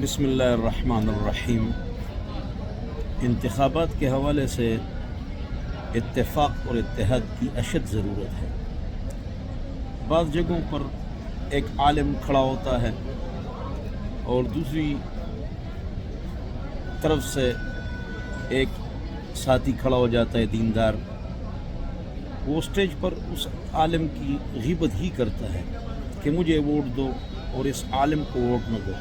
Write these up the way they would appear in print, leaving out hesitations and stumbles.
بسم اللہ الرحمن الرحیم۔ انتخابات کے حوالے سے اتفاق اور اتحاد کی اشد ضرورت ہے۔ بعض جگہوں پر ایک عالم کھڑا ہوتا ہے اور دوسری طرف سے ایک ساتھی کھڑا ہو جاتا ہے دیندار، وہ اسٹیج پر اس عالم کی غیبت ہی کرتا ہے کہ مجھے ووٹ دو اور اس عالم کو ووٹ نہ دو،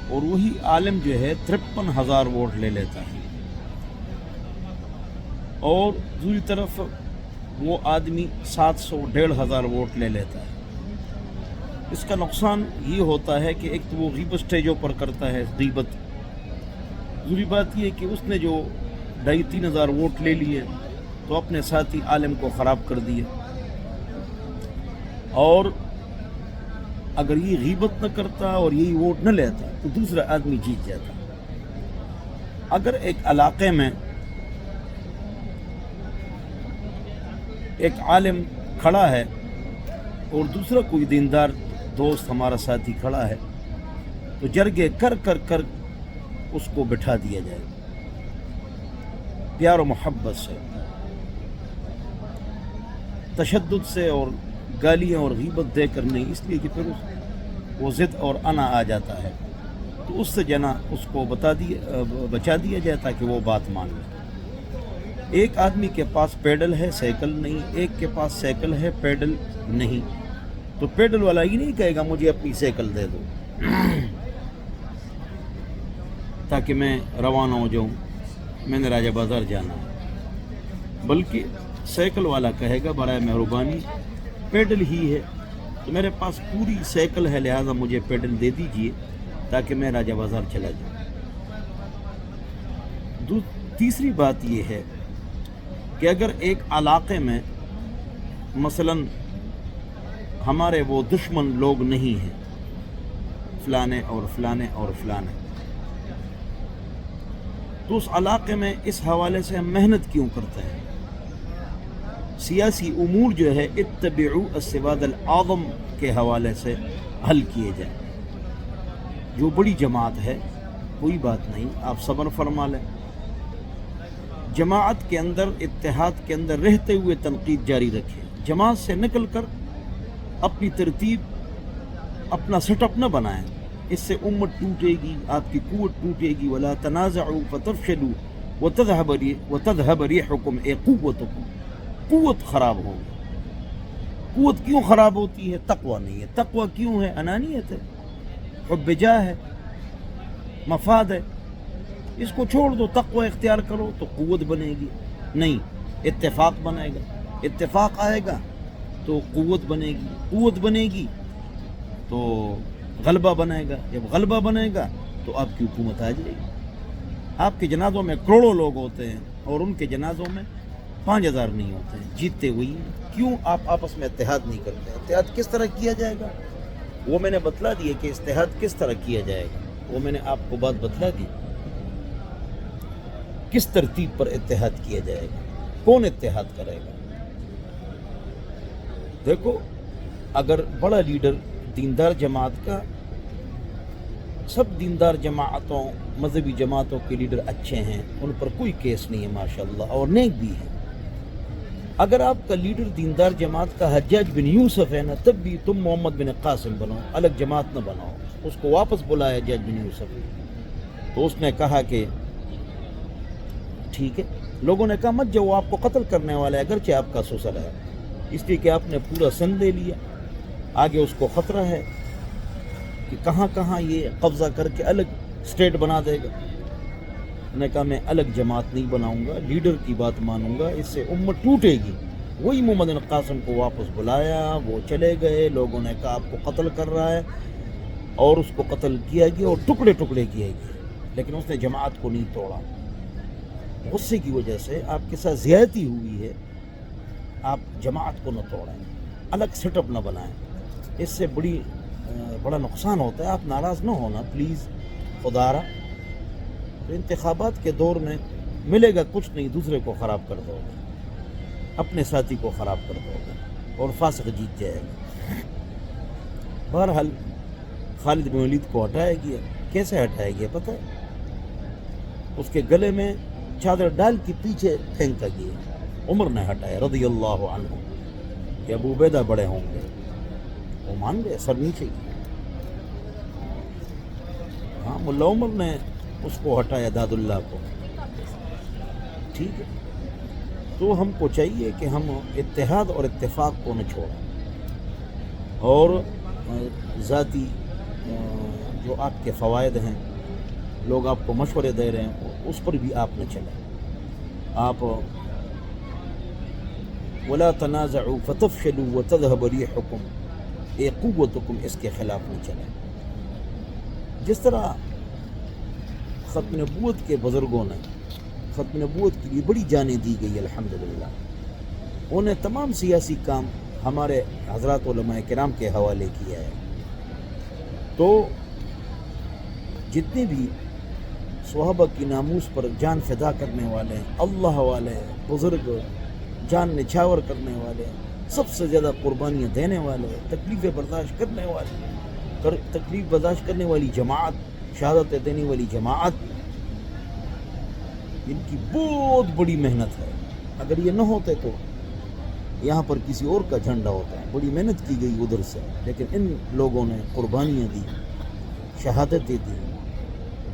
اور وہی عالم جو ہے 53,000 ووٹ لے لیتا ہے، اور دوسری طرف وہ آدمی 700 1,500 ووٹ لے لیتا ہے۔ اس کا نقصان یہ ہوتا ہے کہ ایک تو وہ غیبت اسٹیجوں پر کرتا ہے غیبت، دوسری بات یہ کہ اس نے جو 2,500-3,000 ووٹ لے لیے تو اپنے ساتھی عالم کو خراب کر دیے، اور اگر یہ غیبت نہ کرتا اور یہی ووٹ نہ لیتا تو دوسرا آدمی جیت جاتا۔ اگر ایک علاقے میں ایک عالم کھڑا ہے اور دوسرا کوئی دیندار دوست ہمارا ساتھی کھڑا ہے تو جرگے کر کر کر اس کو بٹھا دیا جائے، پیار و محبت سے، تشدد سے اور گالیاں اور غیبت دے کر نہیں، اس لیے کہ پھر وہ ضد اور انا آ جاتا ہے، تو اس سے جنا اس کو بچا دیا جائے تاکہ وہ بات مان لے۔ ایک آدمی کے پاس پیڈل ہے سائیکل نہیں، ایک کے پاس سائیکل ہے پیڈل نہیں، تو پیڈل والا ہی نہیں کہے گا مجھے اپنی سائیکل دے دو تاکہ میں روانہ ہو جاؤں، میں نے راجہ بازار جانا ہے، بلکہ سائیکل والا کہے گا برائے مہربانی پیڈل ہی ہے تو میرے پاس پوری سائیکل ہے، لہذا مجھے پیڈل دے دیجئے تاکہ میں راجہ بازار چلا جاؤں۔ تیسری بات یہ ہے کہ اگر ایک علاقے میں مثلا ہمارے وہ دشمن لوگ نہیں ہیں، فلانے اور فلانے اور فلانے، تو اس علاقے میں اس حوالے سے ہم محنت کیوں کرتے ہیں؟ سیاسی امور جو ہے اتبعوا السواد الاعظم کے حوالے سے حل کیے جائیں۔ جو بڑی جماعت ہے کوئی بات نہیں، آپ صبر فرما لیں، جماعت کے اندر اتحاد کے اندر رہتے ہوئے تنقید جاری رکھیں، جماعت سے نکل کر اپنی ترتیب اپنا سیٹ اپ نہ بنائیں، اس سے امت ٹوٹے گی، آپ کی قوت ٹوٹے گی۔ ولا تنازعوا فتفشلوا وتذهب ريحكم اے قوتكم، قوت خراب ہوگی۔ قوت کیوں خراب ہوتی ہے؟ تقوی نہیں ہے۔ تقوی کیوں ہے؟ انانیت ہے، حب جاہ ہے، مفاد ہے۔ اس کو چھوڑ دو، تقوی اختیار کرو تو قوت بنے گی، نہیں اتفاق بنے گا، اتفاق آئے گا تو قوت بنے گی، قوت بنے گی تو غلبہ بنے گا، جب غلبہ بنے گا تو آپ کی حکومت آ جائے گی۔ آپ کے جنازوں میں کروڑوں لوگ ہوتے ہیں اور ان کے جنازوں میں 5,000 نہیں ہوتے ہیں، جیتتے ہوئی۔ کیوں آپ آپس میں اتحاد نہیں کرتے؟ اتحاد کس طرح کیا جائے گا وہ میں نے بتلا دیا کہ اتحاد کس طرح کیا جائے گا، وہ میں نے آپ کو بات بتلا دی، کس ترتیب پر اتحاد کیا جائے گا، کون اتحاد کرے گا۔ دیکھو، اگر بڑا لیڈر دیندار جماعت کا، سب دیندار جماعتوں مذہبی جماعتوں کے لیڈر اچھے ہیں، ان پر کوئی کیس نہیں ہے ماشاءاللہ، اور نیک بھی ہے۔ اگر آپ کا لیڈر دیندار جماعت کا حجاج بن یوسف ہے نا، تب بھی تم محمد بن قاسم بنو، الگ جماعت نہ بناؤ۔ اس کو واپس بلایا حجاج بن یوسف، تو اس نے کہا کہ ٹھیک ہے۔ لوگوں نے کہا مت جاؤ، وہ آپ کو قتل کرنے والا ہے، اگرچہ آپ کا سسر ہے، اس لیے کہ آپ نے پورا سن لے لیا، آگے اس کو خطرہ ہے کہ کہاں کہاں یہ قبضہ کر کے الگ اسٹیٹ بنا دے گا۔ نے کہا میں الگ جماعت نہیں بناؤں گا، لیڈر کی بات مانوں گا، اس سے امت ٹوٹے گی۔ وہی محمد بن قاسم کو واپس بلایا، وہ چلے گئے، لوگوں نے کہا آپ کو قتل کر رہا ہے، اور اس کو قتل کیا گیا اور ٹکڑے ٹکڑے کیے گئے، لیکن اس نے جماعت کو نہیں توڑا۔ غصے کی وجہ سے آپ کے ساتھ زیادتی ہوئی ہے، آپ جماعت کو نہ توڑیں، الگ سیٹ اپ نہ بنائیں، اس سے بڑا نقصان ہوتا ہے۔ آپ ناراض نہ ہونا پلیز، خدا را۔ تو انتخابات کے دور میں ملے گا کچھ نہیں، دوسرے کو خراب کر دو گے، اپنے ساتھی کو خراب کر دو گے اور فاسق جیت جائے گا۔ بہرحال خالد بن ولید کو ہٹایا گیا، کیسے ہٹایا گیا پتہ ہے؟ اس کے گلے میں چادر ڈال کے پیچھے پھینکا گیا. عمر نے ہٹایا رضی اللہ عنہ کہ ابو عبیدہ بڑے ہوں گے. وہ مان گئے, سر نیچے کیا. ہاں, ملا عمر نے اس کو ہٹایا, داد اللہ کو. ٹھیک ہے, تو ہم کو چاہیے کہ ہم اتحاد اور اتفاق کو نہ چھوڑیں, اور ذاتی جو آپ کے فوائد ہیں, لوگ آپ کو مشورے دے رہے ہیں, اس پر بھی آپ نہ چلیں. آپ ولا تنازعوا فتفشلوا وتذهب ريحكم, اے قوتکم, اس کے خلاف نہ چلیں. جس طرح ختم نبوت کے بزرگوں نے ختم نبوت کے لیے بڑی جانیں دی گئی الحمدللہ, انہیں تمام سیاسی کام ہمارے حضرات علماء کرام کے حوالے کیا ہے. تو جتنے بھی صحابہ کی ناموس پر جان فدا کرنے والے, اللہ والے, بزرگ, جان نچھاور کرنے والے, سب سے زیادہ قربانیاں دینے والے, تکلیفیں برداشت کرنے والے, تکلیف برداشت کرنے والی جماعت, شہادت دینے والی جماعت, ان کی بہت بڑی محنت ہے. اگر یہ نہ ہوتے تو یہاں پر کسی اور کا جھنڈا ہوتا ہے. بڑی محنت کی گئی ادھر سے, لیکن ان لوگوں نے قربانیاں دی, شہادتیں دی,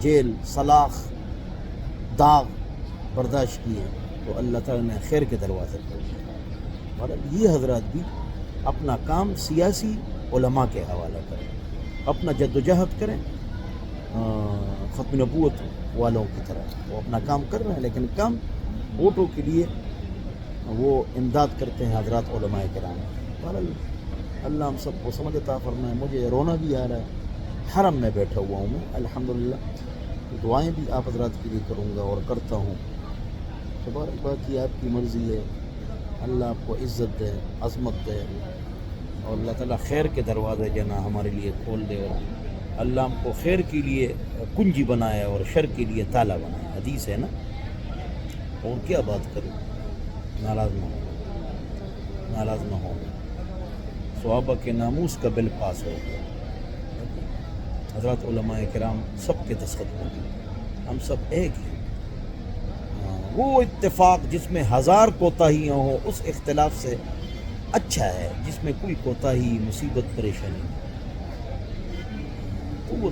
جیل, سلاخ, داغ برداشت کیے, تو اللہ تعالیٰ نے خیر کے دروازے کھولے. اور یہ حضرات بھی اپنا کام سیاسی علماء کے حوالہ کریں, اپنا جد و جہد کریں ختم نبوت والوں کی طرح. وہ اپنا کام کر رہے ہیں, لیکن کام ووٹوں کے لیے وہ امداد کرتے ہیں حضرات علماء کرام. اللہ ہم سب کو سمجھ عطا فرمائے. مجھے رونا بھی آ رہا ہے, حرم میں بیٹھا ہوا ہوں میں الحمدللہ. دعائیں بھی آپ حضرات کے لیے کروں گا اور کرتا ہوں. تبارک باقی آپ کی مرضی ہے. اللہ آپ کو عزت دے, عظمت دے, اور اللہ تعالیٰ خیر کے دروازے جنا ہمارے لیے کھول دے, اور اللہ ہم کو خیر کے لیے کنجی بنائے اور شر کے لیے تالا بنائے. حدیث ہے نا, اور کیا بات کروں. ناراض نہ ہو, ناراض نہ ہو. صحابہ کے ناموس کا بل پاس ہو گیا. حضرات علماء کرام سب کے دستخط ہوں گے, ہم سب ایک ہیں. وہ اتفاق جس میں ہزار کوتاہیاں ہوں, اس اختلاف سے اچھا ہے جس میں کوئی کوتاہی, مصیبت, پریشانی. تو وہ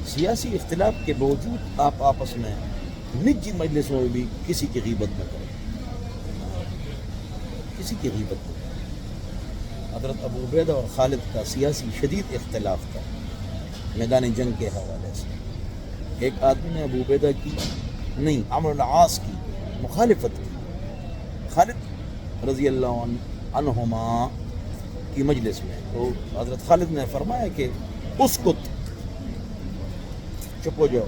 سیاسی اختلاف کے باوجود آپ آپس میں نجی مجلسوں میں بھی کسی کی غیبت نہ کریں, کسی کی غیبت نہ کریں. حضرت ابو عبیدہ اور خالد کا سیاسی شدید اختلاف تھا میدان جنگ کے حوالے سے. ایک آدمی نے ابو عبیدہ کی نہیں, عمرو بن العاص کی مخالفت کی. خالد رضی اللہ عنہما کی مجلس میں تو حضرت خالد نے فرمایا کہ اسکت, چپ ہو جاؤ,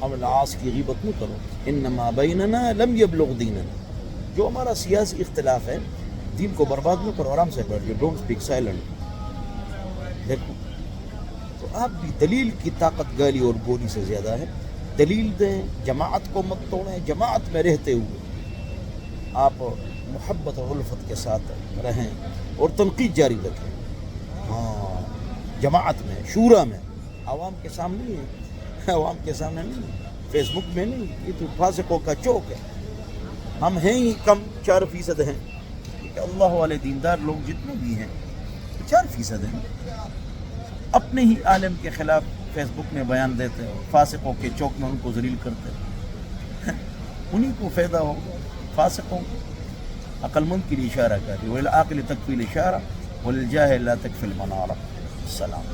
عمرو بن العاص کی غیبت نہ کرو. انما بیننا لم یبلغ دیننا, جو ہمارا سیاسی اختلاف ہے دین کو برباد نہ کرو, آرام سے بیٹھ جاؤ, ڈونٹ اسپیک سائلنٹ. دیکھو, تو آپ بھی دلیل کی طاقت گالی اور بولی سے زیادہ ہے. دلیل دیں, جماعت کو مت توڑیں. جماعت میں رہتے ہوئے آپ محبت اور الفت کے ساتھ رہیں اور تنقید جاری رکھیں. ہاں, جماعت میں, شورا میں, عوام کے سامنے نہیں ہے, عوام کے سامنے نہیں, فیس بک میں نہیں. یہ تو فاسقوں کا چوک ہے. ہم ہیں ہی کم, 4% ہیں. اللہ والے دیندار لوگ جتنے بھی ہیں 4% ہیں. اپنے ہی عالم کے خلاف فیس بک میں بیان دیتے ہیں, فاسقوں کے چوک میں ان کو ذلیل کرتے ہیں. انہیں کو فائدہ ہوگا. فاسقوں کو عقل مند کے لیے اشارہ کر رہی, وَلِلْعَاقِلِ تَكْفِي الْإِشَارَةُ وَلِلْجَاهِلِ لَا تَكْفِي الْمَنَارَةُ. السلام.